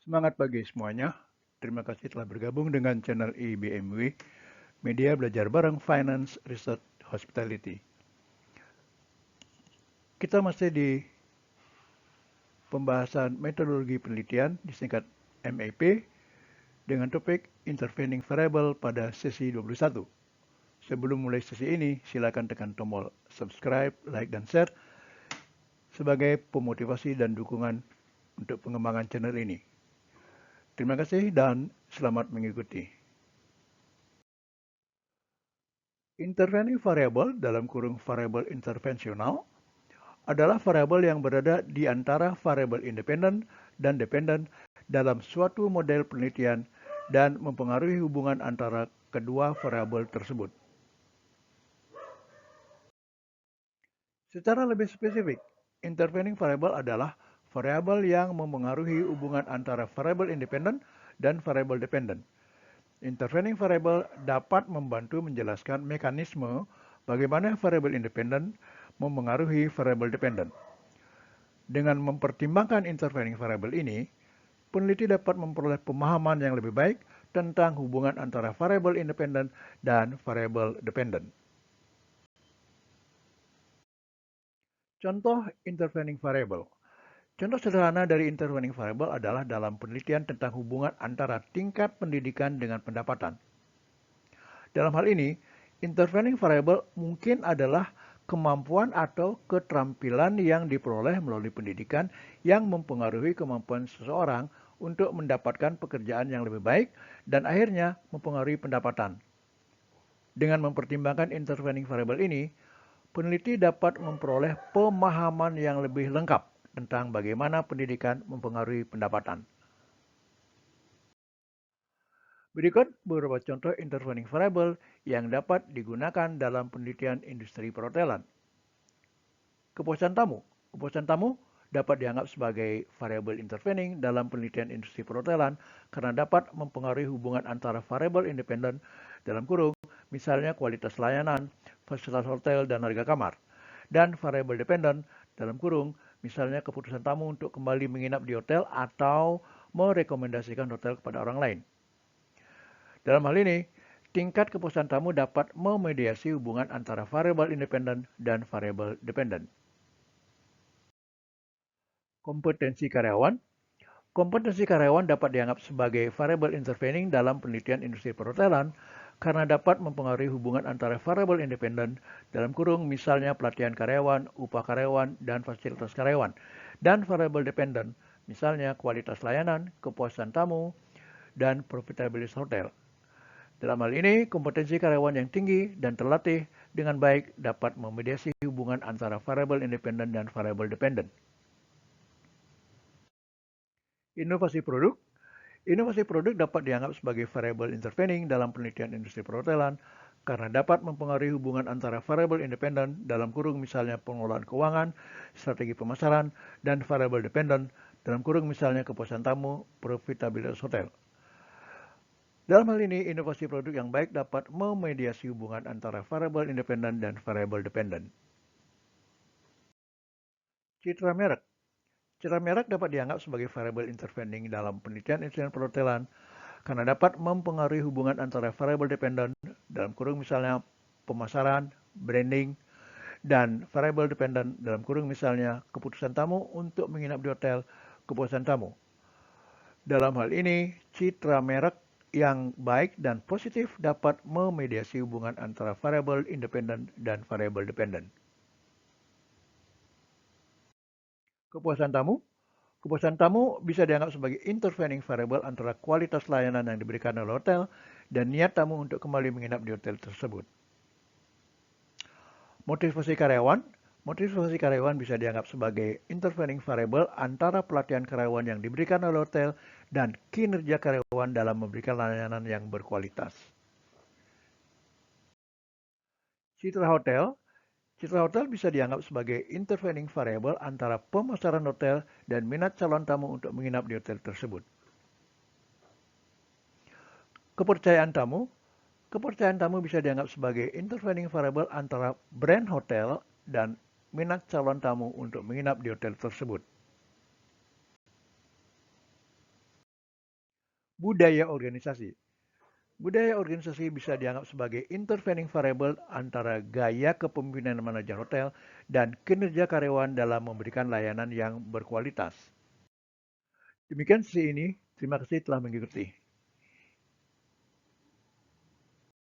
Semangat pagi semuanya. Terima kasih telah bergabung dengan channel IBMW, Media Belajar Bareng Finance Research Hospitality. Kita masih di pembahasan metodologi penelitian, disingkat MAP, dengan topik Intervening Variable pada sesi 21. Sebelum mulai sesi ini, silakan tekan tombol subscribe, like, dan share sebagai pemotivasi dan dukungan untuk pengembangan channel ini. Terima kasih dan selamat mengikuti. Intervening variable dalam kurung variabel intervensional adalah variabel yang berada di antara variabel independen dan dependen dalam suatu model penelitian dan mempengaruhi hubungan antara kedua variabel tersebut. Secara lebih spesifik, intervening variable adalah variabel yang mempengaruhi hubungan antara variabel independen dan variabel dependen. Intervening variable dapat membantu menjelaskan mekanisme bagaimana variabel independen mempengaruhi variabel dependen. Dengan mempertimbangkan intervening variable ini, peneliti dapat memperoleh pemahaman yang lebih baik tentang hubungan antara variabel independen dan variabel dependen. Contoh intervening variable. Contoh sederhana dari intervening variable adalah dalam penelitian tentang hubungan antara tingkat pendidikan dengan pendapatan. Dalam hal ini, intervening variable mungkin adalah kemampuan atau keterampilan yang diperoleh melalui pendidikan yang mempengaruhi kemampuan seseorang untuk mendapatkan pekerjaan yang lebih baik dan akhirnya mempengaruhi pendapatan. Dengan mempertimbangkan intervening variable ini, peneliti dapat memperoleh pemahaman yang lebih lengkap tentang bagaimana pendidikan mempengaruhi pendapatan. Berikut beberapa contoh intervening variable yang dapat digunakan dalam penelitian industri perhotelan. Kepuasan tamu. Kepuasan tamu dapat dianggap sebagai variabel intervening dalam penelitian industri perhotelan karena dapat mempengaruhi hubungan antara variabel independen dalam kurung, misalnya kualitas layanan, fasilitas hotel, dan harga kamar, dan variabel dependen dalam kurung, misalnya keputusan tamu untuk kembali menginap di hotel atau merekomendasikan hotel kepada orang lain. Dalam hal ini, tingkat kepuasan tamu dapat memediasi hubungan antara variabel independen dan variabel dependen. Kompetensi karyawan. Kompetensi karyawan dapat dianggap sebagai variabel intervening dalam penelitian industri perhotelan karena dapat mempengaruhi hubungan antara variabel independen dalam kurung misalnya pelatihan karyawan, upah karyawan, dan fasilitas karyawan, dan variabel dependen misalnya kualitas layanan, kepuasan tamu, dan profitabilitas hotel. Dalam hal ini, kompetensi karyawan yang tinggi dan terlatih dengan baik dapat memediasi hubungan antara variabel independen dan variabel dependen. Inovasi produk. Inovasi produk dapat dianggap sebagai variabel intervening dalam penelitian industri perhotelan karena dapat mempengaruhi hubungan antara variabel independen dalam kurung misalnya pengelolaan keuangan, strategi pemasaran, dan variabel dependen dalam kurung misalnya kepuasan tamu, profitabilitas hotel. Dalam hal ini, inovasi produk yang baik dapat memediasi hubungan antara variabel independen dan variabel dependen. Citra merek. Citra merek dapat dianggap sebagai variabel intervening dalam penelitian industri perhotelan karena dapat mempengaruhi hubungan antara variabel dependen dalam kurung misalnya pemasaran, branding, dan variabel dependen dalam kurung misalnya keputusan tamu untuk menginap di hotel, kepuasan tamu. Dalam hal ini, citra merek yang baik dan positif dapat memediasi hubungan antara variabel independen dan variabel dependen. Kepuasan tamu. Kepuasan tamu bisa dianggap sebagai intervening variable antara kualitas layanan yang diberikan oleh hotel dan niat tamu untuk kembali menginap di hotel tersebut. Motivasi karyawan. Motivasi karyawan bisa dianggap sebagai intervening variable antara pelatihan karyawan yang diberikan oleh hotel dan kinerja karyawan dalam memberikan layanan yang berkualitas. Citra hotel. Citra hotel bisa dianggap sebagai intervening variable antara pemasaran hotel dan minat calon tamu untuk menginap di hotel tersebut. Kepercayaan tamu. Kepercayaan tamu bisa dianggap sebagai intervening variable antara brand hotel dan minat calon tamu untuk menginap di hotel tersebut. Budaya organisasi. Budaya organisasi bisa dianggap sebagai intervening variable antara gaya kepemimpinan manajer hotel dan kinerja karyawan dalam memberikan layanan yang berkualitas. Demikian sesi ini. Terima kasih telah mengikuti.